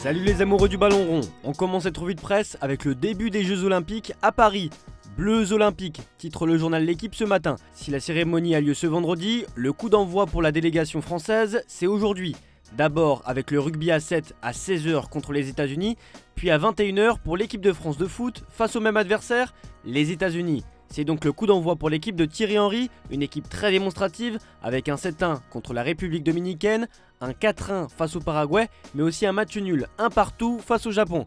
Salut les amoureux du ballon rond, on commence cette revue de presse avec le début des Jeux Olympiques à Paris. Bleus Olympiques, titre le journal L'Équipe ce matin. Si la cérémonie a lieu ce vendredi, le coup d'envoi pour la délégation française, c'est aujourd'hui. D'abord avec le rugby à 7 à 16h contre les États-Unis, puis à 21h pour l'équipe de France de foot face au même adversaire, les États-Unis. C'est donc le coup d'envoi pour l'équipe de Thierry Henry, une équipe très démonstrative avec un 7-1 contre la République dominicaine, un 4-1 face au Paraguay, mais aussi un match nul, un partout face au Japon.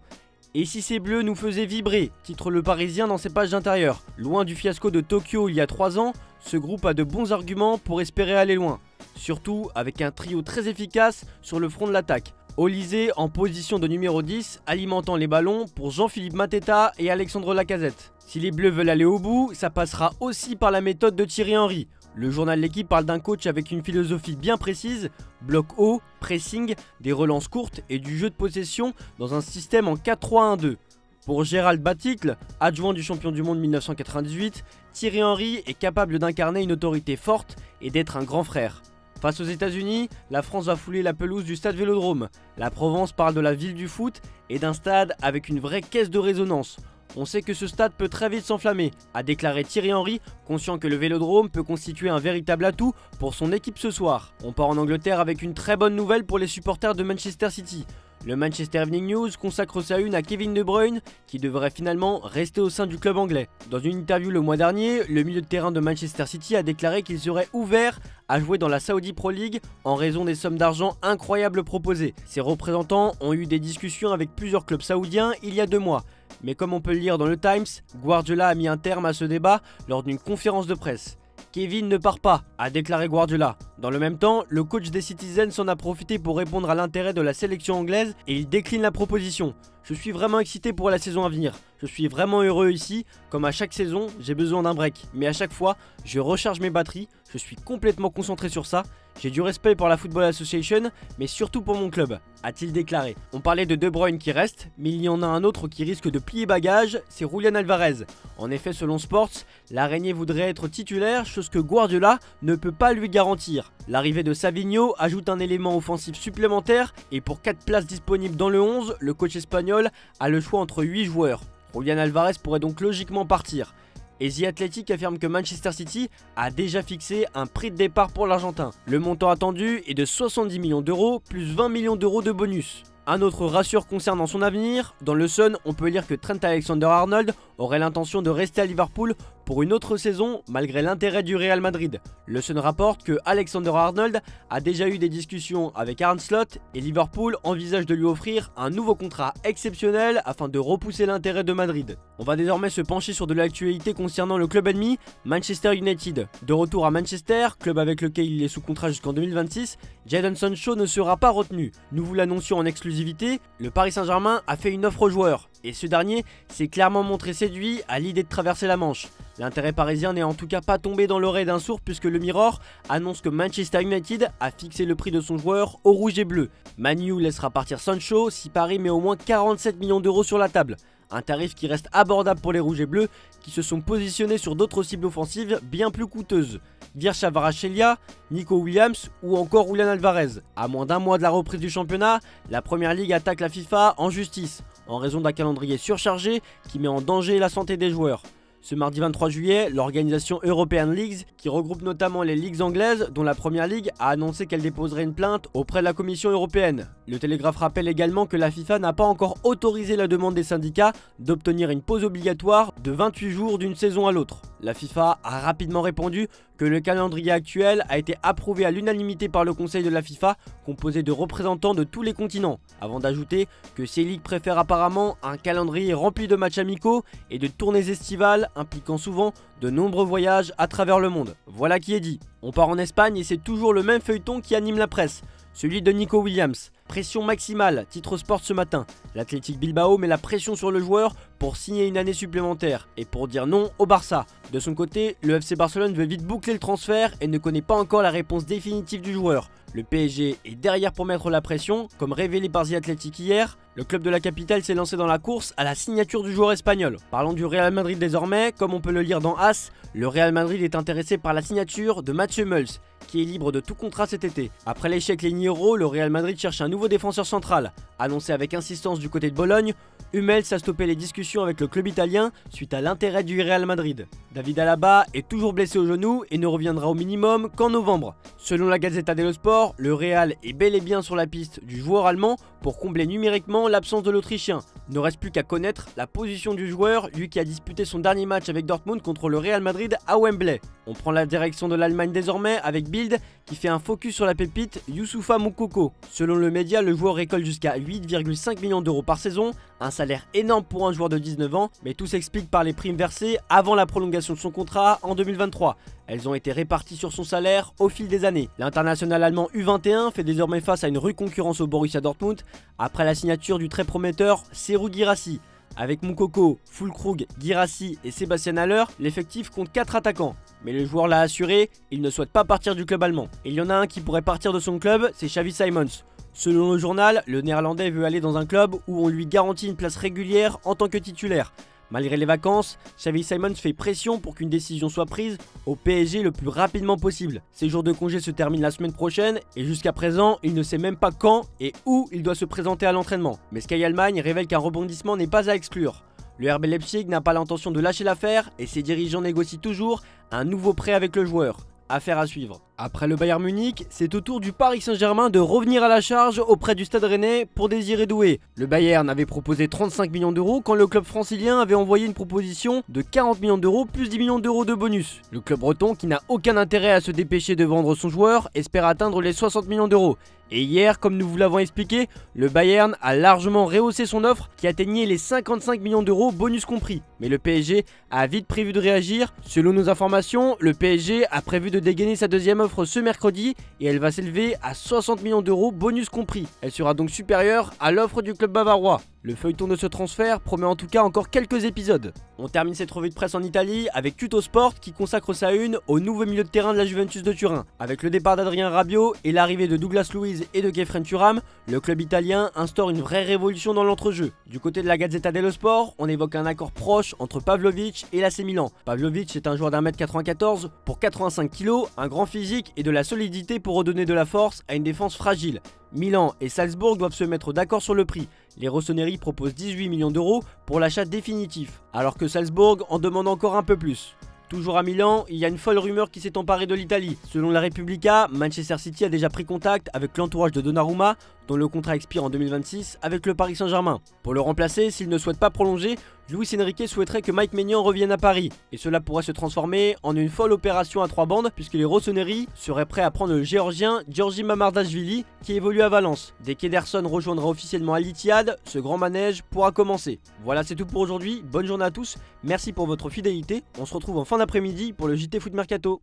Et si ces bleus nous faisaient vibrer, titre le Parisien dans ses pages d'intérieur. Loin du fiasco de Tokyo il y a 3 ans, ce groupe a de bons arguments pour espérer aller loin. Surtout avec un trio très efficace sur le front de l'attaque. Olysée en position de numéro 10, alimentant les ballons pour Jean-Philippe Mateta et Alexandre Lacazette. Si les bleus veulent aller au bout, ça passera aussi par la méthode de Thierry Henry. Le journal L'Équipe parle d'un coach avec une philosophie bien précise, bloc haut, pressing, des relances courtes et du jeu de possession dans un système en 4-3-1-2. Pour Gérald Baticle, adjoint du champion du monde 1998, Thierry Henry est capable d'incarner une autorité forte et d'être un grand frère. Face aux États-Unis, la France va fouler la pelouse du stade Vélodrome. La Provence parle de la ville du foot et d'un stade avec une vraie caisse de résonance. On sait que ce stade peut très vite s'enflammer, a déclaré Thierry Henry, conscient que le Vélodrome peut constituer un véritable atout pour son équipe ce soir. On part en Angleterre avec une très bonne nouvelle pour les supporters de Manchester City. Le Manchester Evening News consacre sa une à Kevin De Bruyne, qui devrait finalement rester au sein du club anglais. Dans une interview le mois dernier, le milieu de terrain de Manchester City a déclaré qu'il serait ouvert à jouer dans la Saudi Pro League en raison des sommes d'argent incroyables proposées. Ses représentants ont eu des discussions avec plusieurs clubs saoudiens il y a 2 mois. Mais comme on peut le lire dans le Times, Guardiola a mis un terme à ce débat lors d'une conférence de presse. Kevin ne part pas, a déclaré Guardiola. Dans le même temps, le coach des Citizens en a profité pour répondre à l'intérêt de la sélection anglaise et il décline la proposition. Je suis vraiment excité pour la saison à venir. Je suis vraiment heureux ici. Comme à chaque saison, j'ai besoin d'un break. Mais à chaque fois, je recharge mes batteries. Je suis complètement concentré sur ça. J'ai du respect pour la Football Association, mais surtout pour mon club, a-t-il déclaré. On parlait de De Bruyne qui reste, mais il y en a un autre qui risque de plier bagage, c'est Julian Alvarez. En effet, selon Sports, l'araignée voudrait être titulaire, chose que Guardiola ne peut pas lui garantir. L'arrivée de Savinho ajoute un élément offensif supplémentaire, et pour 4 places disponibles dans le 11, le coach espagnol a le choix entre 8 joueurs. Julian Alvarez pourrait donc logiquement partir. Et The Athletic affirme que Manchester City a déjà fixé un prix de départ pour l'Argentin. Le montant attendu est de 70 millions d'euros plus 20 millions d'euros de bonus. Un autre rassure concernant son avenir, dans le Sun, on peut lire que Trent Alexander-Arnold aurait l'intention de rester à Liverpool pour une autre saison malgré l'intérêt du Real Madrid. Le Sun rapporte que Alexander-Arnold a déjà eu des discussions avec Arne Slot et Liverpool envisage de lui offrir un nouveau contrat exceptionnel afin de repousser l'intérêt de Madrid. On va désormais se pencher sur de l'actualité concernant le club ennemi, Manchester United. De retour à Manchester, club avec lequel il est sous contrat jusqu'en 2026, Jadon Sancho ne sera pas retenu. Nous vous l'annoncions en exclusivité, le Paris Saint-Germain a fait une offre au joueur et ce dernier s'est clairement montré séduit à l'idée de traverser la Manche. L'intérêt parisien n'est en tout cas pas tombé dans l'oreille d'un sourd puisque le Mirror annonce que Manchester United a fixé le prix de son joueur au rouge et bleu. Man U laissera partir Sancho si Paris met au moins 47 millions d'euros sur la table. Un tarif qui reste abordable pour les rouges et bleus qui se sont positionnés sur d'autres cibles offensives bien plus coûteuses. Vircha Kvaratskhelia, Nico Williams ou encore Julian Alvarez. À moins d'1 mois de la reprise du championnat, la Première Ligue attaque la FIFA en justice en raison d'un calendrier surchargé qui met en danger la santé des joueurs. Ce mardi 23 juillet, l'organisation European Leagues, qui regroupe notamment les ligues anglaises, dont la Première Ligue, a annoncé qu'elle déposerait une plainte auprès de la Commission européenne. Le Télégraphe rappelle également que la FIFA n'a pas encore autorisé la demande des syndicats d'obtenir une pause obligatoire de 28 jours d'une saison à l'autre. La FIFA a rapidement répondu que le calendrier actuel a été approuvé à l'unanimité par le Conseil de la FIFA, composé de représentants de tous les continents, avant d'ajouter que ces ligues préfèrent apparemment un calendrier rempli de matchs amicaux et de tournées estivales impliquant souvent de nombreux voyages à travers le monde. Voilà qui est dit. On part en Espagne et c'est toujours le même feuilleton qui anime la presse, celui de Nico Williams. Pression maximale, titre Sport ce matin. L'Athletic Bilbao met la pression sur le joueur pour signer une année supplémentaire et pour dire non au Barça. De son côté, le FC Barcelone veut vite boucler le transfert et ne connaît pas encore la réponse définitive du joueur. Le PSG est derrière pour mettre la pression, comme révélé par The Athletic hier. Le club de la capitale s'est lancé dans la course à la signature du joueur espagnol. Parlons du Real Madrid désormais, comme on peut le lire dans AS, le Real Madrid est intéressé par la signature de Mats Hummels, qui est libre de tout contrat cet été. Après l'échec Ligniero, le Real Madrid cherche un nouveau nouveau défenseur central. Annoncé avec insistance du côté de Bologne, Hummels a stoppé les discussions avec le club italien suite à l'intérêt du Real Madrid. David Alaba est toujours blessé au genou et ne reviendra au minimum qu'en novembre. Selon la Gazzetta dello Sport, le Real est bel et bien sur la piste du joueur allemand pour combler numériquement l'absence de l'Autrichien. Il ne reste plus qu'à connaître la position du joueur, lui qui a disputé son dernier match avec Dortmund contre le Real Madrid à Wembley. On prend la direction de l'Allemagne désormais avec Bild qui fait un focus sur la pépite Youssoufa Moukoko. Selon le média, le joueur récolte jusqu'à 8,5 millions d'euros par saison, un salaire énorme pour un joueur de 19 ans, mais tout s'explique par les primes versées avant la prolongation de son contrat en 2023. Elles ont été réparties sur son salaire au fil des années. L'international allemand U21 fait désormais face à une rude concurrence au Borussia Dortmund après la signature du très prometteur Serhou Guirassy. Avec Moukoko, Füllkrug, Guirassy et Sébastien Haller, l'effectif compte 4 attaquants. Mais le joueur l'a assuré, il ne souhaite pas partir du club allemand. Et il y en a un qui pourrait partir de son club, c'est Xavi Simons. Selon le journal, le néerlandais veut aller dans un club où on lui garantit une place régulière en tant que titulaire. Malgré les vacances, Xavi Simons fait pression pour qu'une décision soit prise au PSG le plus rapidement possible. Ses jours de congé se terminent la semaine prochaine et jusqu'à présent, il ne sait même pas quand et où il doit se présenter à l'entraînement. Mais Sky Allemagne révèle qu'un rebondissement n'est pas à exclure. Le RB Leipzig n'a pas l'intention de lâcher l'affaire et ses dirigeants négocient toujours un nouveau prêt avec le joueur. Affaire à suivre. Après le Bayern Munich, c'est au tour du Paris Saint-Germain de revenir à la charge auprès du Stade Rennais pour Désiré Doué. Le Bayern avait proposé 35 millions d'euros quand le club francilien avait envoyé une proposition de 40 millions d'euros plus 10 millions d'euros de bonus. Le club breton, qui n'a aucun intérêt à se dépêcher de vendre son joueur, espère atteindre les 60 millions d'euros. Et hier, comme nous vous l'avons expliqué, le Bayern a largement rehaussé son offre qui atteignait les 55 millions d'euros bonus compris. Mais le PSG a vite prévu de réagir. Selon nos informations, le PSG a prévu de dégainer sa deuxième offre ce mercredi et elle va s'élever à 60 millions d'euros bonus compris. Elle sera donc supérieure à l'offre du club bavarois. Le feuilleton de ce transfert promet en tout cas encore quelques épisodes. On termine cette revue de presse en Italie avec Tuttosport qui consacre sa une au nouveau milieu de terrain de la Juventus de Turin. Avec le départ d'Adrien Rabiot et l'arrivée de Douglas Luiz et de Khéphren Thuram, le club italien instaure une vraie révolution dans l'entrejeu. Du côté de la Gazzetta dello Sport, on évoque un accord proche entre Pavlovic et l'AC Milan. Pavlovic est un joueur d'1m94 pour 85 kg, un grand physique et de la solidité pour redonner de la force à une défense fragile. Milan et Salzbourg doivent se mettre d'accord sur le prix. Les Rossoneri proposent 18 millions d'euros pour l'achat définitif, alors que Salzbourg en demande encore un peu plus. Toujours à Milan, il y a une folle rumeur qui s'est emparée de l'Italie. Selon la Repubblica, Manchester City a déjà pris contact avec l'entourage de Donnarumma, dont le contrat expire en 2026 avec le Paris Saint-Germain. Pour le remplacer, s'il ne souhaite pas prolonger, Luis Enrique souhaiterait que Mike Maignan revienne à Paris. Et cela pourrait se transformer en une folle opération à 3 bandes, puisque les Rossoneri seraient prêts à prendre le géorgien Giorgi Mamardashvili, qui évolue à Valence. Dès qu'Ederson rejoindra officiellement Al Ittihad, ce grand manège pourra commencer. Voilà, c'est tout pour aujourd'hui. Bonne journée à tous. Merci pour votre fidélité. On se retrouve en fin d'après-midi pour le JT Foot Mercato.